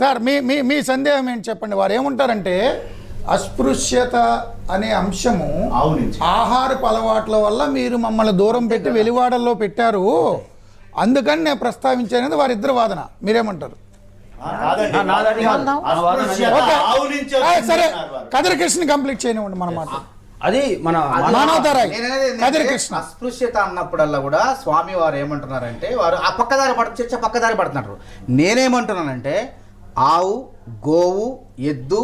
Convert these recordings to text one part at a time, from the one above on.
Sir మీ సందేహం ఏంటి చెప్పండి. వారు ఏమంటారంటే అస్పృశ్యత అనే అంశము ఆహారపు అలవాట్ల వల్ల మీరు మమ్మల్ని దూరం పెట్టి వెలివాడల్లో పెట్టారు, అందుకని నేను ప్రస్తావించానది వారిద్దరు వాదన. మీరేమంటారు? సరే, కదిరి కృష్ణ కంప్లీట్ చేయనివ్వండి మన మాట. అది మన అస్పృశ్యత అన్నప్పుడల్లా కూడా స్వామి వారు ఏమంటున్నారంటే వారు ఆ చర్చ పక్కదారి పడుతున్నారు. నేనేమంటున్నానంటే ఆవు, గోవు, ఎద్దు,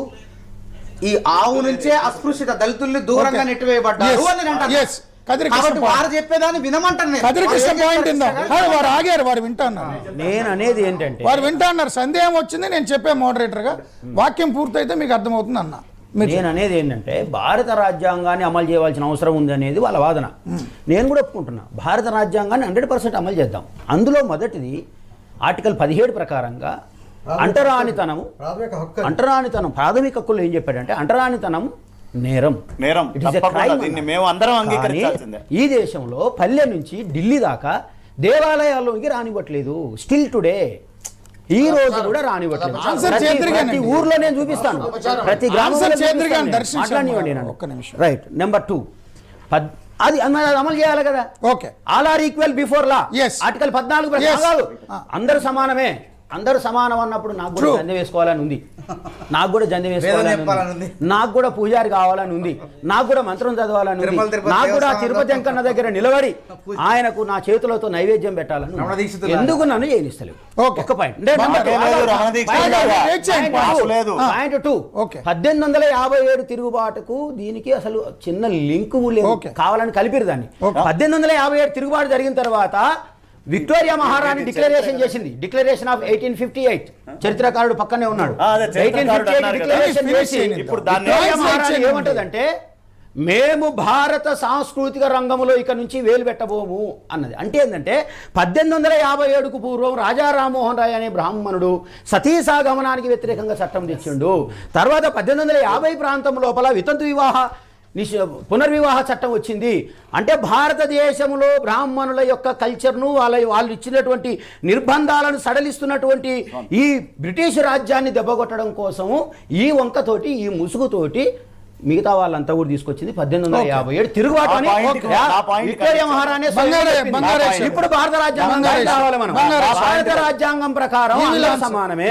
ఈ ఆవు నుంచే అస్పృశ్యత దళితుల్ని దూరంగా నెట్టివేయబడ్డారు అని అంటారు. వారు చెప్పేదాన్ని వినమంటారు. వారు ఆగారు, వారు వింటున్నారు. నేను అనేది ఏంటంటే వారు వింటున్నారు. సందేహం వచ్చింది, నేను చెప్పే మోడరేటర్ గా వాక్యం పూర్తయితే మీకు అర్థమవుతుంది అన్న. నేను అనేది ఏంటంటే భారత రాజ్యాంగాన్ని అమలు చేయవలసిన అవసరం ఉంది అనేది వాళ్ళ వాదన. నేను కూడా ఒప్పుకుంటున్నా, భారత రాజ్యాంగాన్ని 100% అమలు చేద్దాం. అందులో మొదటిది ఆర్టికల్ 17 ప్రకారంగా అంటరానితనం ప్రాథమిక హక్కులు ఏం చెప్పాడంటే అంటరానితనం నేరం. ఈ దేశంలో పల్లె నుంచి ఢిల్లీ దాకా దేవాలయాల్లోకి రానివ్వట్లేదు. స్టిల్ టుడే ఈ రోజు కూడా రానివ్వట్లేదు. ప్రతి ఊర్లో నేను చూపిస్తాను, ప్రతి గ్రామంలో రైట్. నెంబర్ 2, అది అమలు చేయాలి కదా. Okay, all are equal before law. Article 14 అందరూ సమానమే. అందరూ సమానం అన్నప్పుడు నాకు కూడా జంధ్యం వేసుకోవాలని ఉంది, నాకు కూడా జంధ్యం వేసుకోవాలని ఉంది, నాకు కూడా పూజారి కావాలని ఉంది, నాకు కూడా మంత్రం చదవాలని ఉంది, నాకు కూడా తిరుపతి వెంకన్న దగ్గర నిలబడి ఆయనకు నా చేతులతో నైవేద్యం పెట్టాలని. ఎందుకు నన్ను చేయనిస్తలేవు? ఒక పాయింట్. 1857 తిరుగుబాటుకు దీనికి అసలు చిన్న లింక్ లేదు, కావాలని కలిపిరు దాన్ని. 1857 తిరుగుబాటు జరిగిన తర్వాత విక్టోరియా మహారాణి డిక్లరేషన్ చేసింది. డిక్లరేషన్ ఆఫ్ 1858 చరిత్రకారుడు పక్కనే ఉన్నాడు. 1858 డిక్లరేషన్ చేసి విక్టోరియా మహారాణి ఏమంటదంటే మేము భారత సాంస్కృతిక రంగంలో ఇక నుంచి వేలు పెట్టబోము అన్నది. అంటే ఏంటంటే 1857కు పూర్వం రాజా రామ్మోహన్ రాయ్ అనే బ్రాహ్మణుడు సతీసాగమనానికి వ్యతిరేకంగా చట్టం తెచ్చిండు. తర్వాత 1850 ప్రాంతం లోపల వితంతు పునర్వివాహ చట్టం వచ్చింది. అంటే భారతదేశంలో బ్రాహ్మణుల యొక్క కల్చర్ను వాళ్ళు ఇచ్చినటువంటి నిర్బంధాలను సడలిస్తున్నటువంటి ఈ బ్రిటిష్ రాజ్యాన్ని దెబ్బకొట్టడం కోసము ఈ వంకతోటి ఈ ముసుగుతోటి మిగతా వాళ్ళంతా కూడా తీసుకొచ్చింది 1857 తిరుగుబాటు అని విక్టోరియా మహారాణి. ఇప్పుడు భారత రాజ్యాంగం కావాలి. మనం భారత రాజ్యాంగం ప్రకారం సమానమే,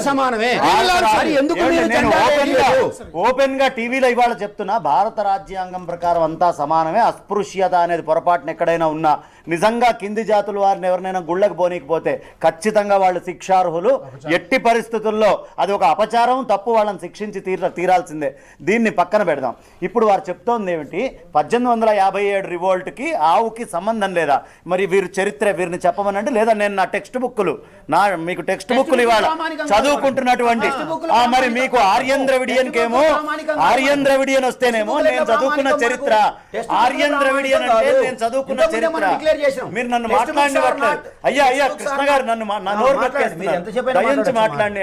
సమానమే. ఓపెన్ గా టీవీలో ఇవాళ చెప్తున్నా, భారత రాజ్యాంగం ప్రకారం అంతా సమానమే. అస్పృశ్యత అనేది పొరపాటున ఎక్కడైనా ఉన్నా, నిజంగా కింది జాతుల వారిని ఎవరినైనా గుళ్ళకు పోనీకపోతే ఖచ్చితంగా వాళ్ళు శిక్షార్హులు. ఎట్టి పరిస్థితుల్లో అది ఒక అపచారం, తప్పు, వాళ్ళని శిక్షించి తీరాల్సిందే. దీన్ని పక్కన పెడదాం. ఇప్పుడు వారు చెప్తోంది ఏమిటి, 1857 రివోల్ట్కి ఆవుకి సంబంధం లేదా? మరి వీరు చరిత్ర వీరిని చెప్పమనండి, లేదా నేను నా టెక్స్ట్ బుక్కులు మీకు టెక్స్ట్ బుక్కులు ఇవాళ చదువుకుంటున్నటువంటి మరి మీకు ఆర్యన్ ద్రవిడియన్కేమో ఆర్యన్ ద్రవిడియన్ వస్తేనేమో నేను చదువుకున్న చరిత్ర, ఆర్యన్ ద్రవిడియన్ అంటే నేను చదువుకున్న చరిత్ర. మీరు నన్ను మాట్లాడినట్లేదు. అయ్యా కృష్ణ గారు నన్ను నోరు దయించి మాట్లాడండి.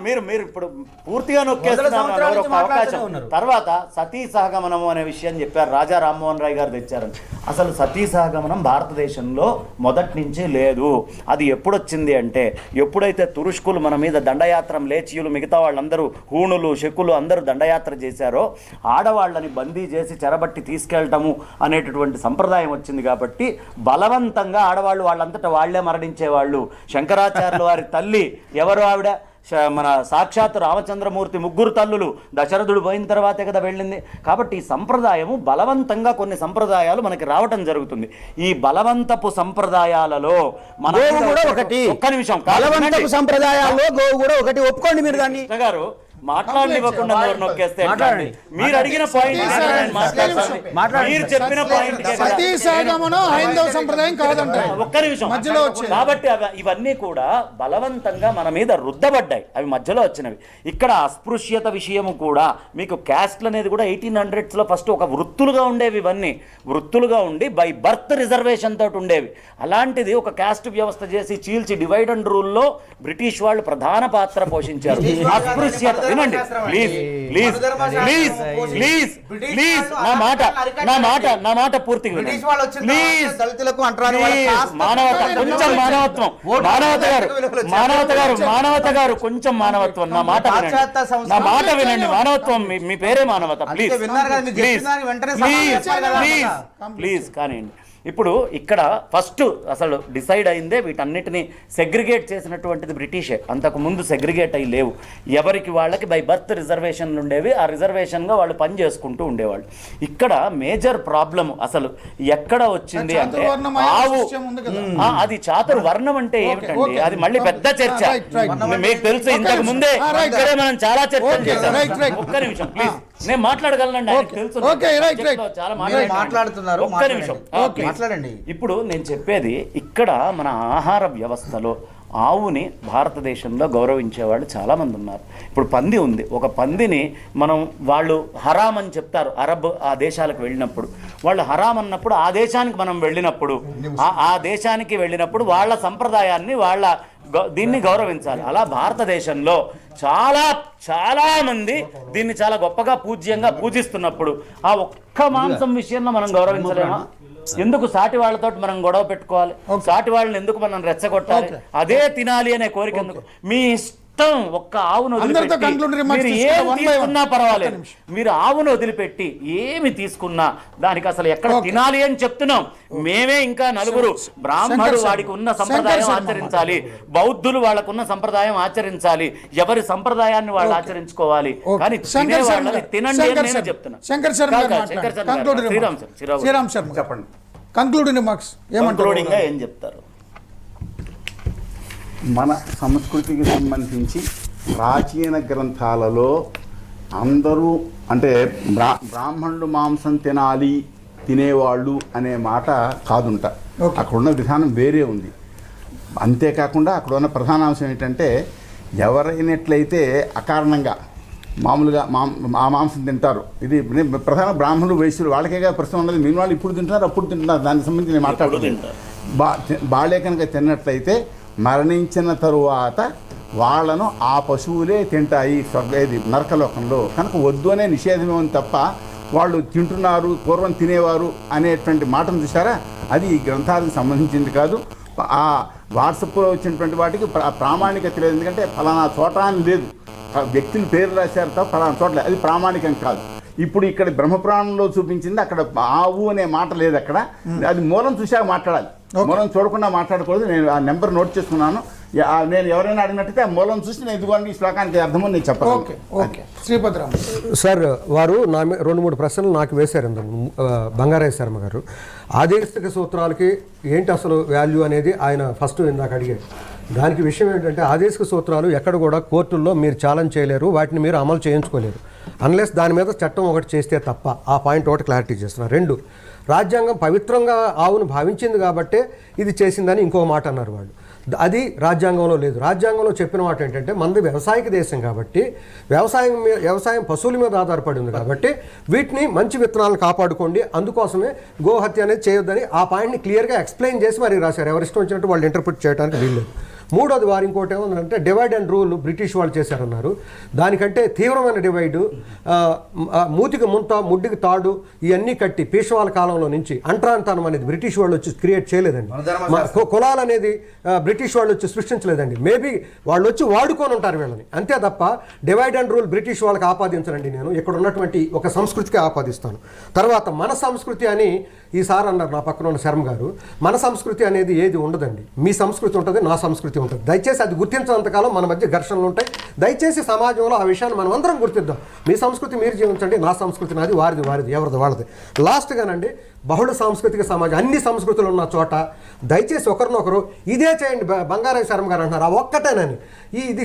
మీరు ఇప్పుడు పూర్తిగా నొక్కేస్తున్నారు అవకాశం. తర్వాత సతీ సహగమనం అనే విషయం చెప్పారు, రాజా రామ్మోహన్ రాయ్ గారు తెచ్చారని. అసలు సతీ సహగమనం భారతదేశంలో మొదటి నుంచి లేదు. అది ఎప్పుడొచ్చింది అంటే ఎప్పుడైతే తురుష్కులు మన మీద దండయాత్ర, లేచీయులు, మిగతా వాళ్ళందరూ హూణులు, శకులు అందరూ దండయాత్ర చేశారో ఆడవాళ్ళని బందీ చేసి చెరబట్టి తీసుకెళ్ళటము అనేటటువంటి సంప్రదాయం వచ్చింది. కాబట్టి బలవంతంగా ఆడవాళ్ళు వాళ్ళంతటా వాళ్లే మరణించేవాళ్ళు. శంకరాచార్యుల వారి తల్లి ఎవరు? ఆవిడ మన సాక్షాత్ రామచంద్రమూర్తి ముగ్గురు తల్లులు, దశరథుడు పోయిన తర్వాతే కదా వెళ్ళింది. కాబట్టి ఈ సంప్రదాయము బలవంతంగా కొన్ని సంప్రదాయాలు మనకి రావటం జరుగుతుంది. ఈ బలవంతపు సంప్రదాయాలలో మన ఒక్క నిమిషం, బలవంతపు సంప్రదాయాల్లో గోవు కూడా ఒకటి. ఒప్పుకోండి మీరు దాన్ని గారు మాట్లాడనివ్వకుండా నొక్కేస్తే మీరు అడిగిన పాయింట్, మీరు చెప్పిన పాయింట్ ఒక్క నిమిషం. కాబట్టి ఇవన్నీ కూడా బలవంతంగా మన మీద రుద్దబడ్డాయి, అవి మధ్యలో వచ్చినవి. ఇక్కడ అస్పృశ్యత విషయము కూడా మీకు క్యాస్ట్లు అనేది కూడా 1800s ఫస్ట్ ఒక వృత్తులుగా ఉండేవి. ఇవన్నీ వృత్తులుగా ఉండి బై బర్త్ రిజర్వేషన్ తోటి ఉండేవి. అలాంటిది ఒక క్యాస్ట్ వ్యవస్థ చేసి చీల్చి డివైడ్ అండ్ రూల్లో బ్రిటిష్ వాళ్ళు ప్రధాన పాత్ర పోషించారు. అస్పృశ్యత వినండి please please please please please నా మాట పూర్తిగా బ్రిటిష్ వాళ్ళు వచ్చిన ప్లీజ్ తర్వాత దళితులకు అంటరాని వాళ్ళకి కాస్త మానవత కొంచెం మానవత్వం మానవత గారు కొంచెం మానవత్వం నా మాట వినండి మానవత్వం మీ పేరే మానవత ప్లీజ్ విన్నారు కదా, మీరు ప్లీజ్ చెప్పిన దానికి వెంటనే ప్లీజ్ సమాధానం ప్లీజ్ చెప్పాలి ప్లీజ్ కానివ్వండి. ఇప్పుడు ఇక్కడ ఫస్ట్ అసలు డిసైడ్ అయిందే వీటన్నిటిని సెగ్రిగేట్ చేసినటువంటిది బ్రిటిషే. అంతకు ముందు సెగ్రిగేట్ అయ్యి లేవు. ఎవరికి వాళ్ళకి బై బర్త్ రిజర్వేషన్లు ఉండేవి. ఆ రిజర్వేషన్గా వాళ్ళు పని చేసుకుంటూ ఉండేవాళ్ళు. ఇక్కడ మేజర్ ప్రాబ్లం అసలు ఎక్కడ వచ్చింది అంటే ఆవు అది చాతుర్వర్ణం అంటే ఏమిటండి? అది మళ్ళీ పెద్ద చర్చ. మీకు తెలుసు ఇంతకు ముందే ఇక్కడే మనం చాలా చర్చలు చేశాం. ఒక్క నిమిషం ప్లీజ్, నేను మాట్లాడగలనండి, ఆయనకు తెలుసు చాలా మాట్లాడుతున్నారు. ఒక్క నిమిషం మాట్లాడండి. ఇప్పుడు నేను చెప్పేది ఇక్కడ మన ఆహార వ్యవస్థలో ఆవుని భారతదేశంలో గౌరవించేవాళ్ళు చాలామంది ఉన్నారు. ఇప్పుడు పంది ఉంది, ఒక పందిని మనం వాళ్ళు హరామ్ అని చెప్తారు. అరబ్ ఆ దేశాలకు వెళ్ళినప్పుడు వాళ్ళు హరామ్ అన్నప్పుడు ఆ దేశానికి మనం వెళ్ళినప్పుడు ఆ దేశానికి వెళ్ళినప్పుడు వాళ్ళ సంప్రదాయాన్ని వాళ్ళ దీన్ని గౌరవించాలి. అలా భారతదేశంలో చాలా మంది దీన్ని చాలా గొప్పగా పూజ్యంగా పూజిస్తున్నప్పుడు ఆ ఒక్క మాంసం విషయంలో మనం గౌరవించలేమా? ఎందుకు సాటి వాళ్ళతో మనం గొడవ పెట్టుకోవాలి? సాటి వాళ్ళని ఎందుకు మనం రెచ్చగొట్టాలి? అదే తినాలి అనే కోరిక ఎందుకు? మీ ఇష్టం. ఒక్క ఆవును వదిలిపెట్టి మీరు ఏం తీసుకున్నా పర్వాలేదు. మీరు ఆవును వదిలిపెట్టి ఏమి తీసుకున్నా దానికి అసలు ఎక్కడ తినాలి అని చెప్తున్నాం. మేమే ఇంకా నలుగురు బ్రాహ్మణుడు వాడికి ఉన్న సంప్రదాయం ఆచరించాలి, బౌద్ధులు వాళ్ళకున్న సంప్రదాయం ఆచరించాలి, ఎవరి సంప్రదాయాన్ని వాళ్ళు ఆచరించుకోవాలి. కానీ వాళ్ళని తినండి అని నేను చెప్తున్నా. శ్రీరామ్ శర్మ చెప్పండి, కంక్లూడింగ్ రిమార్క్స్ ఏం చెప్తారు? మన సంస్కృతికి సంబంధించి ప్రాచీన గ్రంథాలలో అందరూ అంటే బ్రాహ్మణులు మాంసం తినేవాళ్ళు అనే మాట కాదుంట. అక్కడున్న విధానం వేరే ఉంది. అంతేకాకుండా అక్కడ ఉన్న ప్రధాన అంశం ఏంటంటే ఎవరైనట్లయితే అకారణంగా మామూలుగా ఆ మాంసం తింటారు. ఇది ప్రధాన బ్రాహ్మణులు వైశ్యులు వాళ్ళకేగా ప్రశ్న ఉన్నది. మీ వాళ్ళు ఇప్పుడు తింటున్నారు, అప్పుడు తింటున్నారు. దానికి సంబంధించి నేను మాట్లాడుతున్నాను. బాళే కనుక తిన్నట్లయితే మరణించిన తరువాత వాళ్ళను ఆ పశువులే తింటాయి స్వర్గేది నరకలోకంలో. కనుక వద్దు అనే నిషేధమేమని తప్ప వాళ్ళు తింటున్నారు, పూర్వం తినేవారు అనేటువంటి మాటను చూసారా, అది ఈ గ్రంథాలకు సంబంధించింది కాదు. ఆ వాట్సాప్లో వచ్చినటువంటి వాటికి ప్రామాణికత లేదు. ఎందుకంటే ఫలానా చోట అని లేదు, వ్యక్తుల పేరు రాశారు తప్ప ఫలానా చోట్ల, అది ప్రామాణికం కాదు. ఇప్పుడు ఇక్కడ బ్రహ్మపురాణంలో చూపించింది అక్కడ ఆవు అనే మాట లేదు. అక్కడ అది మూలం చూసాక మాట్లాడాలి, మూలం చూడకుండా మాట్లాడకూడదు. నేను ఆ నెంబర్ నోట్ చేసుకున్నాను. నేను ఎవరైనా అడిగినట్టయితే ఆ మూలం చూసి నేను ఇదిగోండి ఈ శ్లోకానికి అర్థమని నేను చెప్పాలి. శ్రీపతిరామ్ సార్, వారు నా 2-3 ప్రశ్నలు నాకు వేశారు బంగారయ్య శర్మ గారు. ఆదేశిక సూత్రాలకి ఏంటి అసలు వాల్యూ అనేది ఆయన ఫస్ట్ ఇందాక అడిగారు. దానికి విషయం ఏంటంటే ఆదేశిక సూత్రాలు ఎక్కడ కూడా కోర్టుల్లో మీరు ఛాలెంజ్ చేయలేరు, వాటిని మీరు అమలు చేయించుకోలేరు అన్లెస్ దాని మీద చట్టం ఒకటి చేస్తే తప్ప. ఆ పాయింట్ ఒకటి క్లారిటీ చేస్తున్నారు. 2, రాజ్యాంగం పవిత్రంగా ఆవును భావించింది కాబట్టే ఇది చేసిందని ఇంకో మాట అన్నారు వాళ్ళు. అది రాజ్యాంగంలో లేదు. రాజ్యాంగంలో చెప్పిన మాట ఏంటంటే మనది వ్యవసాయక దేశం కాబట్టి వ్యవసాయం పశువుల మీద ఆధారపడి ఉంది కాబట్టి వీటిని మంచి విత్తనాలను కాపాడుకోండి, అందుకోసమే గోహత్య అనేది చేయొద్దని ఆ పాయింట్ని క్లియర్గా ఎక్స్ప్లెయిన్ చేసి మరి రాశారు. ఎవరిష్టం వచ్చినట్టు వాళ్ళు ఇంటర్ప్రిట్ చేయడానికి వీల్లేదు. 3వది వారు ఇంకోటి ఏమన్నారంటే డివైడ్ అండ్ రూల్ బ్రిటిష్ వాళ్ళు చేశారన్నారు. దానికంటే తీవ్రమైన డివైడు, మూతికి ముంత ముడ్డికి తాడు ఇవన్నీ కట్టి పీషవాల కాలంలో నుంచి అంటరాంతనం అనేది బ్రిటిష్ వాళ్ళు వచ్చి క్రియేట్ చేయలేదండి. కులాలు అనేది బ్రిటిష్ వాళ్ళు వచ్చి సృష్టించలేదండి. మేబీ వాళ్ళు వచ్చి వాడుకొని ఉంటారు వీళ్ళని, అంతే తప్ప డివైడ్ అండ్ రూల్ బ్రిటిష్ వాళ్ళకి ఆపాదించనండి. నేను ఇక్కడ ఉన్నటువంటి ఒక సంస్కృతికి ఆపాదిస్తాను. తర్వాత మన సంస్కృతి అని ఈసారి అన్నారు నా పక్కన ఉన్న శర్మ గారు. మన సంస్కృతి అనేది ఏది ఉండదండి. మీ సంస్కృతి ఉంటుంది, నా సంస్కృతి ఉంటుంది. దయచేసి అది గుర్తించినంతకాలం మన మధ్య ఘర్షణలు ఉంటాయి. దయచేసి సమాజంలో ఆ విషయాన్ని మనం అందరం గుర్తిద్దాం. మీ సంస్కృతి మీరు జీవించండి, నా సంస్కృతి నాది, వారిది ఎవరిది వాళ్ళది. లాస్ట్గానండి, బహుళ సాంస్కృతిక సమాజం అన్ని సంస్కృతులు ఉన్న చోట దయచేసి ఒకరినొకరు ఇదే చేయండి. బంగారయ్య శర్మ గారు అంటున్నారు ఆ ఒక్కటేనని. ఇది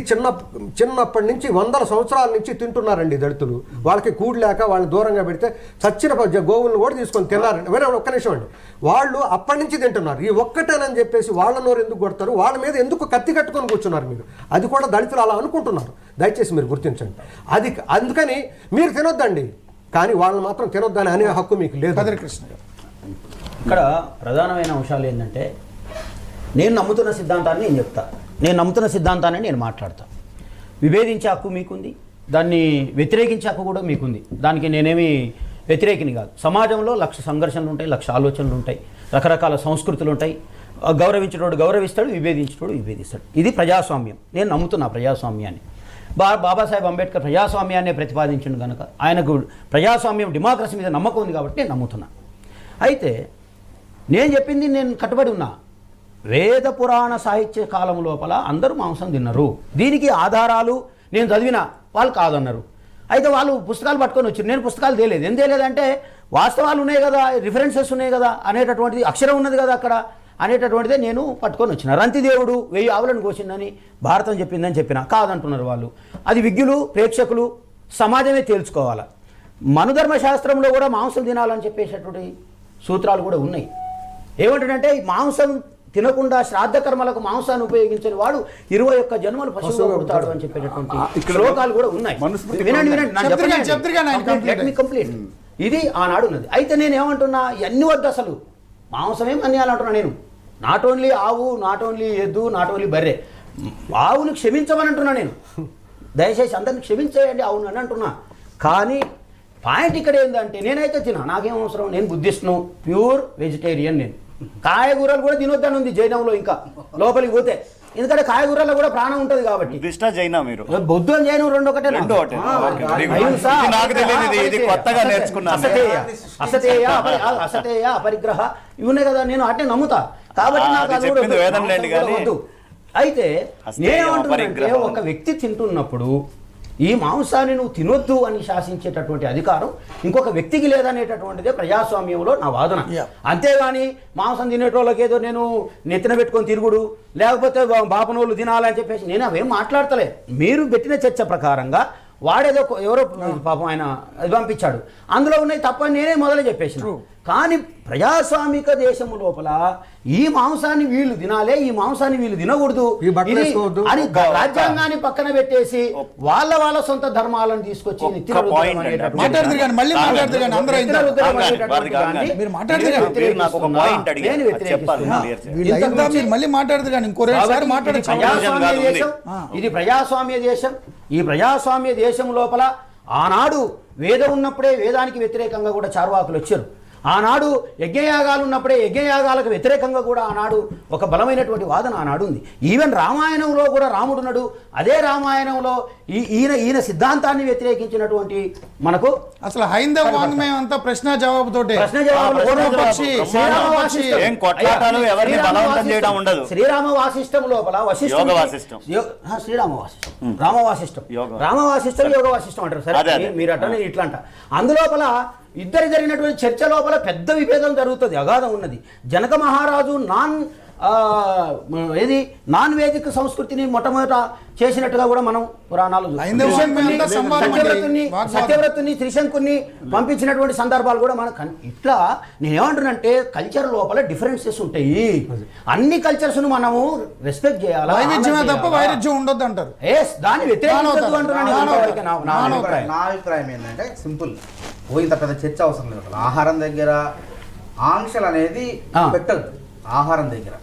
చిన్నప్పటి నుంచి 100 సంవత్సరాల నుంచి తింటున్నారండి దళితులు. వాళ్ళకి కూడు లేక వాళ్ళని దూరంగా పెడితే చచ్చిన గోవులను కూడా తీసుకొని తిన్నారండి. వేరే ఒక్క నిమిషం అండి, వాళ్ళు అప్పటి నుంచి తింటున్నారు. ఈ ఒక్కటేనని చెప్పేసి వాళ్ళ నోరు ఎందుకు కొడతారు? వాళ్ళ మీద ఎందుకు కత్తి కట్టుకొని కూర్చున్నారు మీరు? అది కూడా దళితులు అలా అనుకుంటున్నారు. దయచేసి మీరు గుర్తించండి. అది అందుకని మీరు తినొద్దండి, కానీ వాళ్ళని మాత్రం తినొద్దని అనే హక్కు మీకు లేదు. కృష్ణ గారు, ఇక్కడ ప్రధానమైన అంశాలు ఏంటంటే నేను నమ్ముతున్న సిద్ధాంతాన్ని నేను చెప్తా, నేను నమ్ముతున్న సిద్ధాంతాన్ని నేను మాట్లాడతా. విభేదించే హక్కు మీకుంది, దాన్ని వ్యతిరేకించే హక్కు కూడా మీకుంది. దానికి నేనేమి వ్యతిరేకిని కాదు. సమాజంలో లక్ష సంఘర్షణలు ఉంటాయి, లక్ష ఆలోచనలు ఉంటాయి, రకరకాల సంస్కృతులు ఉంటాయి. గౌరవించేటోడు గౌరవిస్తాడు, విభేదించేటోడు విభేదిస్తాడు. ఇది ప్రజాస్వామ్యం. నేను నమ్ముతున్నా ప్రజాస్వామ్యాన్ని. బాబాసాహెబ్ అంబేద్కర్ ప్రజాస్వామ్యాన్ని ప్రతిపాదించిండు కనుక ఆయనకు ప్రజాస్వామ్యం డెమోక్రసీ మీద నమ్మకం ఉంది కాబట్టి నేను నమ్ముతున్నా. అయితే నేను చెప్పింది నేను కట్టుబడి ఉన్నా. వేద పురాణ సాహిత్య కాలం లోపల అందరూ మాంసం తిన్నారు. దీనికి ఆధారాలు నేను చదివిన వాళ్ళు కాదన్నారు. అయితే వాళ్ళు పుస్తకాలు పట్టుకొని వచ్చారు. నేను పుస్తకాలు తేలేదు. ఏం తేలేదంటే వాస్తవాలు ఉన్నాయి కదా, రిఫరెన్సెస్ ఉన్నాయి కదా అనేటటువంటిది, అక్షరం ఉన్నది కదా అక్కడ అనేటటువంటిదే నేను పట్టుకొని వచ్చిన. రంతిదేవుడు 1000 ఆవులను కోసిందని భారతం చెప్పిందని చెప్పిన కాదంటున్నారు వాళ్ళు. అది విజ్ఞులు, ప్రేక్షకులు, సమాజమే తేల్చుకోవాలి. మనుధర్మ శాస్త్రంలో కూడా మాంసం తినాలని చెప్పేటటువంటి సూత్రాలు కూడా ఉన్నాయి. ఏమంటాడంటే మాంసం తినకుండా శ్రాద్ధ కర్మలకు మాంసాన్ని ఉపయోగించని వాడు 21 జన్మలు పశువుగా పుడతాడు అని చెప్పేటటువంటి శ్లోకాలు కూడా ఉన్నాయి. వినండి, కంప్లీట్. ఇది ఆనాడు ఉన్నది. అయితే నేను ఏమంటున్నా, ఇవన్నీ వద్దు, అసలు మాంసమేం అన్యాలంటున్నా నేను. నాట్ ఓన్లీ ఆవు, నాట్ ఓన్లీ ఎద్దు, నాట్ ఓన్లీ బర్రె. ఆవును క్షమించమని అంటున్నా నేను. దయచేసి అందరిని క్షమించేయండి అవును అని అంటున్నా. కానీ పాయింట్ ఇక్కడ ఏంటంటే నేనైతే తినా, నాకేం అవసరం, నేను బుద్ధిస్ట్ను, ప్యూర్ వెజిటేరియన్. నేను కాయగూరలు కూడా తినొద్దని ఉంది జైనంలో ఇంకా లోపలికి పోతే. ఎందుకంటే కాయగూరలో కూడా ప్రాణం ఉంటుంది కాబట్టి. జైనా మీరు బుద్ధు అని జైనం రెండు ఒకటే. అసతేయ అపరిగ్రహ ఇవి ఉన్నాయి కదా, నేను అట్టే నమ్ముతా కాబట్టి నాకు అది కూడా వద్దు. అయితే నేనేమంటున్నానంటే ఒక వ్యక్తి తింటున్నప్పుడు ఈ మాంసాన్ని నువ్వు తినొద్దు అని శాసించేటటువంటి అధికారం ఇంకొక వ్యక్తికి లేదనేటటువంటిదే ప్రజాస్వామ్యంలో నా వాదన. అంతేగాని మాంసం తినేటోళ్ళకి ఏదో నేను నెత్తిన పెట్టుకొని తిరుగుడు, లేకపోతే బాపనోళ్ళు తినాలని చెప్పేసి నేను అవేం మాట్లాడతలే. మీరు పెట్టిన చర్చ ప్రకారంగా వాడేదో ఎవరో పాపం ఆయన అది పంపించాడు, అందులో ఉన్నాయి తప్పని నేనే మొదలు చెప్పేసిన. కానీ ప్రజాస్వామిక దేశము లోపల ఈ మాంసాన్ని వీళ్ళు తినాలే, ఈ మాంసాన్ని వీళ్ళు తినకూడదు అని రాజ్యాంగాన్ని పక్కన పెట్టేసి వాళ్ళ సొంత ధర్మాలను తీసుకొచ్చి ఇది ప్రజాస్వామ్య దేశం. ఈ ప్రజాస్వామ్య దేశం లోపల ఆనాడు వేదం ఉన్నప్పుడే వేదానికి వ్యతిరేకంగా కూడా చార్వాకులు వచ్చారు. ఆనాడు యజ్ఞయాగాలు ఉన్నప్పుడే యజ్ఞయాగాలకు వ్యతిరేకంగా కూడా ఆనాడు ఒక బలమైనటువంటి వాదన ఆనాడు ఉంది. ఈవెన్ రామాయణంలో కూడా రాముడున్నాడు. అదే రామాయణంలో ఈయన సిద్ధాంతాన్ని వ్యతిరేకించినటువంటి మనకు అసలు హైందవ వాంగ్మయం అంతా ప్రశ్న జవాబుతోటే. శ్రీరామ వాసిష్టం లోపల రామవాసిష్టం యోగ వాసిష్టం అంటారు. సరే మీరు అట్లనే ఇట్లా అంట. అందులోపల ఇద్దరు జరిగినటువంటి చర్చ లోపల పెద్ద విభేదం జరుగుతుంది, అగాధం ఉన్నది. జనక మహారాజు నాన్ వేదిక సంస్కృతిని మొట్టమొదట చేసినట్టుగా కూడా మనం పురాణాలు సత్యవ్రతుని త్రిశంకుని పంపించినటువంటి సందర్భాలు కూడా మనం ఇట్లా నేనేమంటున్నంటే కల్చర్ లోపల డిఫరెన్సెస్ ఉంటాయి. అన్ని కల్చర్స్ ను మనము రెస్పెక్ట్ చేయాలి, తప్ప వైరుధ్యం ఉండొద్దు అంటారు. దాన్ని వ్యతిరేకించొద్దు అంటున్నాను. నా అభిప్రాయం ఏంటంటే సింపుల్, ఇంత పెద్ద చర్చ అవసరం లేదు. ఆహారం దగ్గర ఆంక్షలు అనేది పెట్టద్దు ఆహారం దగ్గర.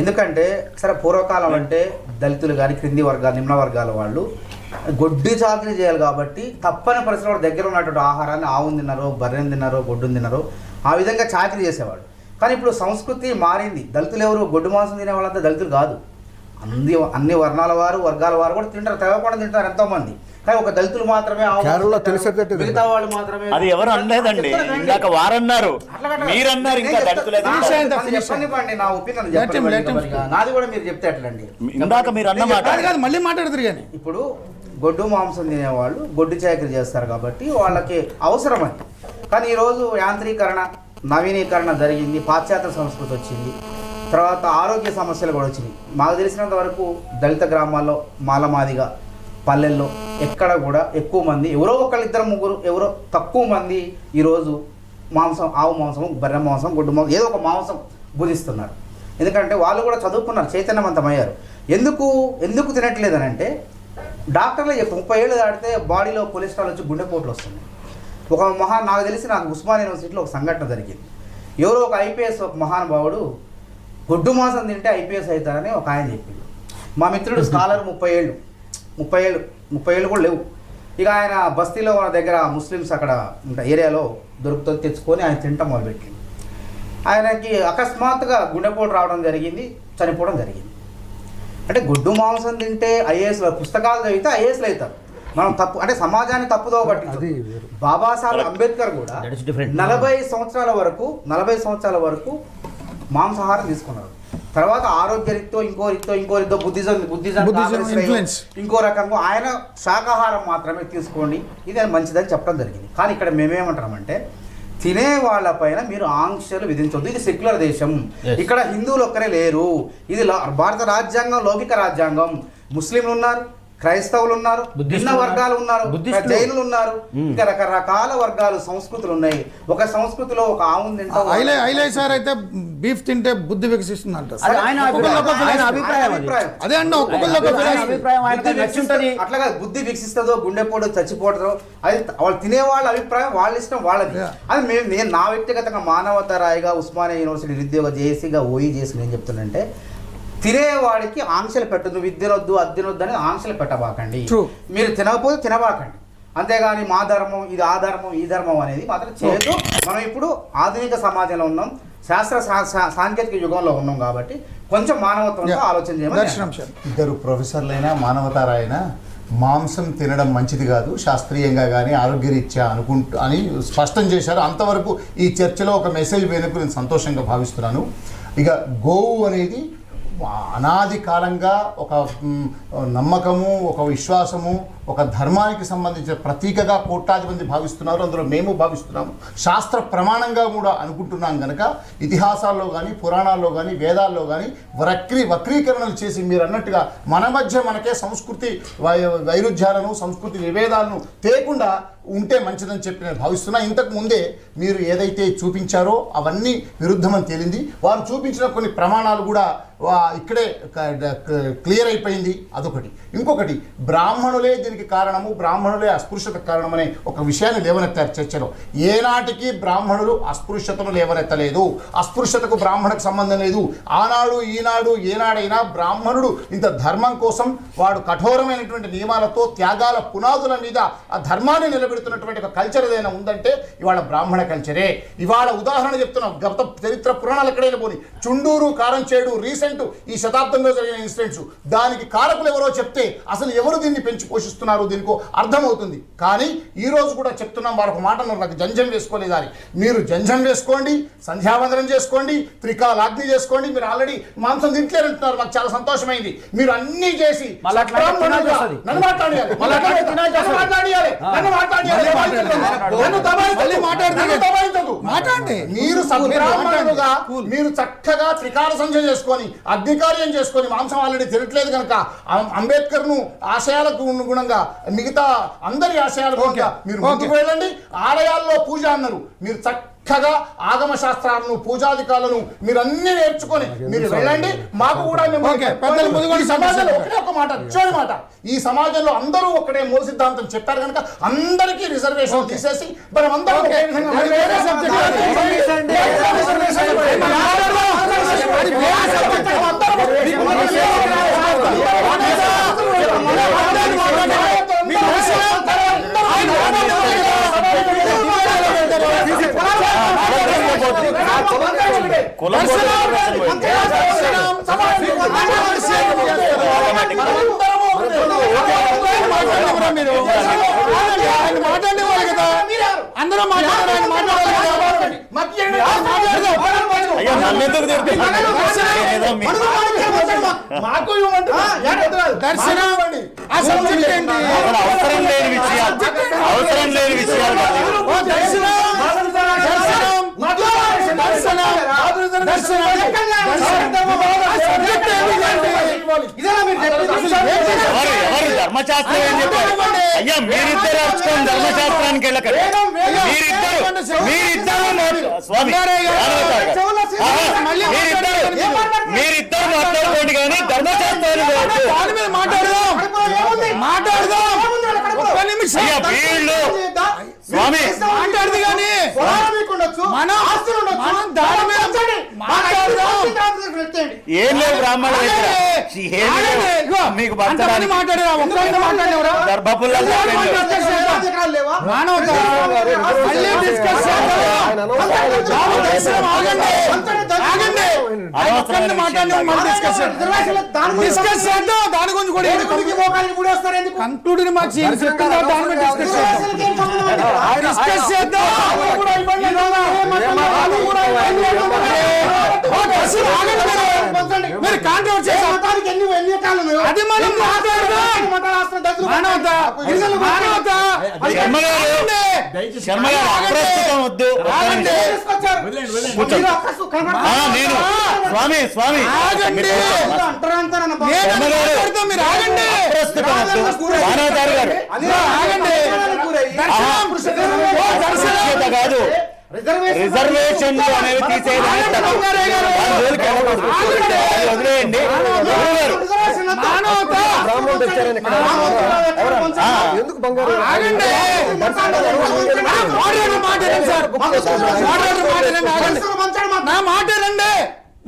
ఎందుకంటే సరే పూర్వకాలం అంటే దళితులు కానీ క్రింది వర్గాలు నిమ్న వర్గాల వాళ్ళు గొడ్డు చాకరీ చేయాలి కాబట్టి తప్పని పరిస్థితుల్లో దగ్గర ఉన్నటువంటి ఆహారాన్ని ఆవును తిన్నారో, బర్రెని తిన్నారో, గొడ్డుని తిన్నారో, ఆ విధంగా చాకరీ చేసేవాడు. కానీ ఇప్పుడు సంస్కృతి మారింది. దళితులు ఎవరు గొడ్డు మాంసం తినే వాళ్ళంతా దళితులు కాదు. అన్ని వర్ణాల వారు వర్గాల వారు కూడా తింటారు, తెగకుండా తింటారు ఎంతోమంది. కానీ ఒక దళితులు మాత్రమే, మిగతా వాళ్ళు మాత్రమే. అది ఎవరు అనలేదండి, ఇందాక వారన్నారు, మీరన్నారు. ఇంకా చెప్పండి నా ఒపీనియన్ చెప్పండి, నాది కూడా మీరు చెప్తే ఎట్లండి. ఇందాక మీరు అన్న మాట మళ్ళీ మాట్లాడుతారు. కానీ ఇప్పుడు గొడ్డు మాంసం తినేవాళ్ళు గొడ్డు చాకరీ చేస్తారు కాబట్టి వాళ్ళకి అవసరం అది. కానీ ఈరోజు యాంత్రీకరణ, నవీనీకరణ జరిగింది, పాశ్చాత్య సంస్కృతి వచ్చింది, తర్వాత ఆరోగ్య సమస్యలు కూడా వచ్చినాయి. మాకు తెలిసినంత వరకు దళిత గ్రామాల్లో మాలమాదిగా పల్లెల్లో ఎక్కడ కూడా ఎక్కువ మంది, ఎవరో ఒకళ్ళిద్దరు ముగ్గురు, ఎవరో తక్కువ మంది ఈరోజు మాంసం, ఆవు మాంసం, బర్రె మాంసం, గొడ్డు మాంసం, ఏదో ఒక మాంసం భుజిస్తున్నారు. ఎందుకంటే వాళ్ళు కూడా చదువుకున్నారు, చైతన్యవంతమయ్యారు. ఎందుకు తినట్లేదని అంటే డాక్టర్లే చెప్పు 30 ఏళ్ళు దాటితే బాడీలో కొలెస్ట్రాల్ వచ్చి గుండెపోట్లు వస్తుంది. నాకు ఉస్మానియా యూనివర్సిటీలో ఒక సంఘటన జరిగింది. ఎవరో ఒక ఐపీఎస్ ఒక మహానుభావుడు గొడ్డు మాంసం తింటే ఐపీఎస్ అవుతారని ఒక ఆయన చెప్పిండు. మా మిత్రుడు స్కాలర్ 30 ఏళ్ళు కూడా లేవు, ఇక ఆయన బస్తీలో వాళ్ళ దగ్గర ముస్లిమ్స్ అక్కడ ఏరియాలో దొరుకుతుంది, తెచ్చుకొని ఆయన తింటాం మొదలుపెట్టింది. ఆయనకి అకస్మాత్తుగా గుండెపోటు రావడం జరిగింది, చనిపోవడం జరిగింది. అంటే గుడ్డు మాంసం తింటే ఐఏఎస్లో పుస్తకాలు చదివితే ఐఏఎస్లు అవుతారు. మనం తప్పు అంటే సమాజాన్ని తప్పుదో పట్టి బాబాసాహెబ్ అంబేద్కర్ కూడా 40 సంవత్సరాల వరకు మాంసాహారం తీసుకున్నారు. తర్వాత ఆరోగ్య రీత్యో ఇంకో రీత్యో బుద్ధిజం ఇంకో రకంగా ఆయన శాకాహారం మాత్రమే తీసుకోండి, ఇది మంచిదని చెప్పడం జరిగింది. కానీ ఇక్కడ మేమేమంటామంటే తినే వాళ్ళపైన మీరు ఆంక్షలు విధించవద్దు. ఇది సెక్యులర్ దేశం, ఇక్కడ హిందువులు ఒక్కరే లేరు. ఇది భారత రాజ్యాంగం లౌకిక రాజ్యాంగం. ముస్లింలు ఉన్నారు, క్రైస్తవులు ఉన్నారు, భిన్న వర్గాలు ఉన్నారు, జైనులు ఉన్నారు, ఇంకా రకరకాల వర్గాలు సంస్కృతులు ఉన్నాయి. ఒక సంస్కృతిలో ఒక ఆవును తింటే సార్ అయితే బీఫ్ తింటే బుద్ధి వికసిస్తుంది అంటారు. అట్లాగా బుద్ధి వికసిస్తుందో గుండెపోటు చచ్చిపోతుందో అది వాళ్ళు తినే వాళ్ళ అభిప్రాయం, వాళ్ళ ఇష్టం వాళ్ళది. అది నేను నా వ్యక్తిగతంగా మానవతారాయిగా ఉస్మానియా యూనివర్సిటీ నిరుద్యోగ జేఏసీగా ఓయి చేసి నేను చెప్తున్నంటే తినేవాడికి ఆంక్షలు పెట్టదు. విద్య తినొద్దు అది తినొద్దు అని ఆంక్షలు పెట్టబాకండి. మీరు తినకపోతే తినబాకండి, అంతేగాని మా ధర్మం ఇది ఆ ధర్మం ఈ ధర్మం అనేది మాత్రం చేయొద్దు. మనం ఇప్పుడు ఆధునిక సమాజంలో ఉన్నాం, శాస్త్ర సాంకేతిక యుగంలో ఉన్నాం కాబట్టి కొంచెం మానవత్వంతో ఆలోచన చేయమని. ఇద్దరు ప్రొఫెసర్లైనా మానవతారాయన మాంసం తినడం మంచిది కాదు శాస్త్రీయంగా కానీ ఆరోగ్యరీత్యా అని స్పష్టం చేశారు. అంతవరకు ఈ చర్చలో ఒక మెసేజ్ వెనుక నేను సంతోషంగా భావిస్తున్నాను. ఇక గోవు అనేది అనాది కాలంగా ఒక నమ్మకము, ఒక విశ్వాసము, ఒక ధర్మానికి సంబంధించిన ప్రతీకగా కోట్లాది మంది భావిస్తున్నారు. అందులో మేము భావిస్తున్నాము, శాస్త్ర ప్రమాణంగా కూడా అనుకుంటున్నాం. కనుక ఇతిహాసాల్లో కానీ పురాణాల్లో కానీ వేదాల్లో కానీ వక్రీకరణలు చేసి మీరు అన్నట్టుగా మన మధ్య మనకే సంస్కృతి వైరుధ్యాలను సంస్కృతి విభేదాలను తేకుండా ఉంటే మంచిదని చెప్పి నేను భావిస్తున్నా. ఇంతకు ముందే మీరు ఏదైతే చూపించారో అవన్నీ విరుద్ధమని తేలింది. వారు చూపించిన కొన్ని ప్రమాణాలు కూడా ఇక్కడే క్లియర్ అయిపోయింది. అదొకటి. ఇంకొకటి, బ్రాహ్మణులే దీనికి కారణము, బ్రాహ్మణులే అస్పృశ్యత కారణం అనే ఒక విషయాన్ని లేవనెత్తారు చర్చలో. ఏనాటికి బ్రాహ్మణులు అస్పృశ్యతను లేవనెత్తలేదు, అస్పృశ్యతకు బ్రాహ్మణకు సంబంధం లేదు. ఆనాడు ఈనాడు ఏనాడైనా బ్రాహ్మణుడు ఇంత ధర్మం కోసం వాడు కఠోరమైనటువంటి నియమాలతో త్యాగాల పునాదుల మీద ఆ ధర్మాన్ని నిలబెడుతున్నటువంటి ఒక కల్చర్ ఏదైనా ఉందంటే ఇవాళ బ్రాహ్మణ కల్చరే. ఇవాళ ఉదాహరణ చెప్తున్నాం, గత చరిత్ర పురాణాలు ఎక్కడైనా పోని చుండూరు కారంచేడు రీసెంట్ ఈ శతాబ్దంలో జరిగిన ఇన్సిడెంట్స్, దానికి కారకులు ఎవరో చెప్తే అసలు ఎవరు దీన్ని పెంచి పోషిస్తున్నారు దీనికి అర్థమవుతుంది. కానీ ఈ రోజు కూడా చెప్తున్నాం, వారికి మాట నాకు జంజం వేసుకోలేదని. మీరు జంజం వేసుకోండి, సంధ్యావందనం చేసుకోండి, త్రికాలాగ్ని చేసుకోండి. మీరు ఆల్రెడీ మాంసం తింటలేరంటున్నారు, నాకు చాలా సంతోషమైంది. మీరు అన్ని చేసి నన్ను మాట్లాడండి. మీరు చక్కగా త్రికాల సంధ్య చేసుకొని అగ్నికార్యం చేసుకొని మాంసం ఆల్రెడీ తినట్లేదు కనుక అంబేద్కర్ను ఆశయాలకు అనుగుణంగా మిగతా అందరి ఆశయాలకు మీరు ముందుకు వెళ్ళండి. ఆలయాల్లో పూజ అన్నారు, మీరు చక్కగా ఆగమ శాస్త్రాలను పూజాధికారులను మీరు అన్ని నేర్చుకొని మీరు వెళ్ళండి. మాకు కూడా సమాజంలో ఒకటే ఒక మాట, చివరి మాట, ఈ సమాజంలో అందరూ ఒకటే మూల సిద్ధాంతం చెప్పారు కనుక అందరికీ రిజర్వేషన్ తీసేసి మనం అందరం అందరూ అవసరం లేని విషయాలు ధర్మశాస్త్రం ఏం చెప్పారు? అయ్యా మీరిద్దరు అర్చుకోండి, ధర్మశాస్త్రానికి వెళ్ళకండి. మీరిద్దరు మాట్లాడుకోండి కానీ ధర్మశాస్త్రాన్ని వీళ్ళు స్వామి మాట్లాడదు కానీ ఏం లేదు బ్రాహ్మణ ఆగండి, ఇగో, మీకు అంతమంది బతకడానికి మాట్లాడారా? ఒక్కరిని మాట్లాడినవరా? గర్భపుల్లలు ఎవరు మాట్లాడారు? మానవత. మళ్ళీ discuss చేద్దాం. బాబు, దయచేసి ఆగండి. ఆగండి. ఆయన ఒక్కరిని మాట్లాడినా మళ్ళీ discuss చేద్దాం. Discuss చేద్దాం. దాని గురించి కూడా కంక్లూడ్ రిమార్క్స్ దాని మీద discuss చేద్దాం. Discuss చేద్దాం. అసలు ఆగండి మీరు. మీరు కాంట్రవర్సీ అది మనం మాట్లాడదాం. మానవత. మానవత. శర్మ గారు అప్రస్తుతం వద్దు. ఆగండి. నేను స్వామి ఆగండి. నేను మాట్లాడతాం, మీరు ఆగండి. అప్రస్తుతం వద్దు. మానవతారు గారు ఆగండి. దర్శనం. ఓ, దర్శనం. చేత కాదు, రిజర్వేషన్ అనేవి తీసేయాలని వదిలేయండి. మానవత. బ్రాహ్మణుడు వచ్చారని ఇక్కడ ఎందుకు బంగారు ఆగండి. మోడరేటర్ మాట్లాడండి సార్. మోడరేటర్ మాట్లాడండి. ఆగండి. నా మాట రండి.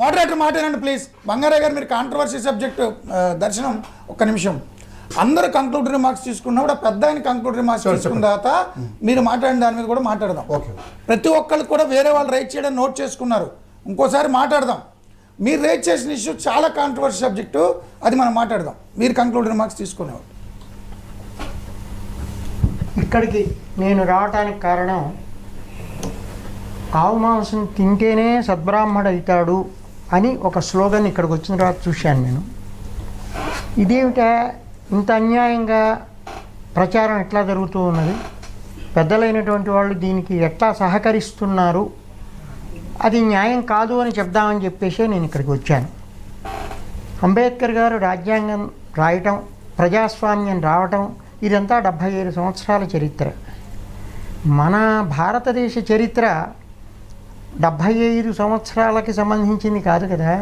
మోడరేటర్ మాట్లాడండి ప్లీజ్. బంగారయ్య గారు, మీరు కాంట్రవర్సీ సబ్జెక్ట్ దర్శనం ఒక్క నిమిషం. అందరూ కంక్లూడరీ రిమార్క్స్ తీసుకున్నప్పుడు పెద్ద ఆయన కంక్లూడరీ రిమార్క్స్ తీసుకున్న తర్వాత మీరు మాట్లాడిన దాని మీద కూడా మాట్లాడదాం. ప్రతి ఒక్కరికి కూడా వేరే వాళ్ళు రైట్ చేయడం నోట్ చేసుకున్నారు. ఇంకోసారి మాట్లాడదాం. మీరు రైట్ చేసిన ఇష్యూ చాలా కాంట్రవర్సీ సబ్జెక్టు, అది మనం మాట్లాడదాం. మీరు కంక్లూడరీ రిమార్క్స్ తీసుకునేవారు. ఇక్కడికి నేను రావటానికి కారణం, ఆవు మాంసం తింటేనే సద్బ్రాహ్మడు అవుతాడు అని ఒక స్లోగన్ ఇక్కడికి వచ్చిన తర్వాత చూశాను నేను. ఇదేమిటా ఇంత అన్యాయంగా ప్రచారం ఎట్లా జరుగుతూ ఉన్నది, పెద్దలైనటువంటి వాళ్ళు దీనికి ఎట్లా సహకరిస్తున్నారు, అది న్యాయం కాదు అని చెప్దామని చెప్పేసి నేను ఇక్కడికి వచ్చాను. అంబేద్కర్ గారు రాజ్యాంగం రాయటం, ప్రజాస్వామ్యం రావటం, ఇదంతా 75 సంవత్సరాల చరిత్ర. మన భారతదేశ చరిత్ర 75 సంవత్సరాలకి సంబంధించింది కాదు కదా.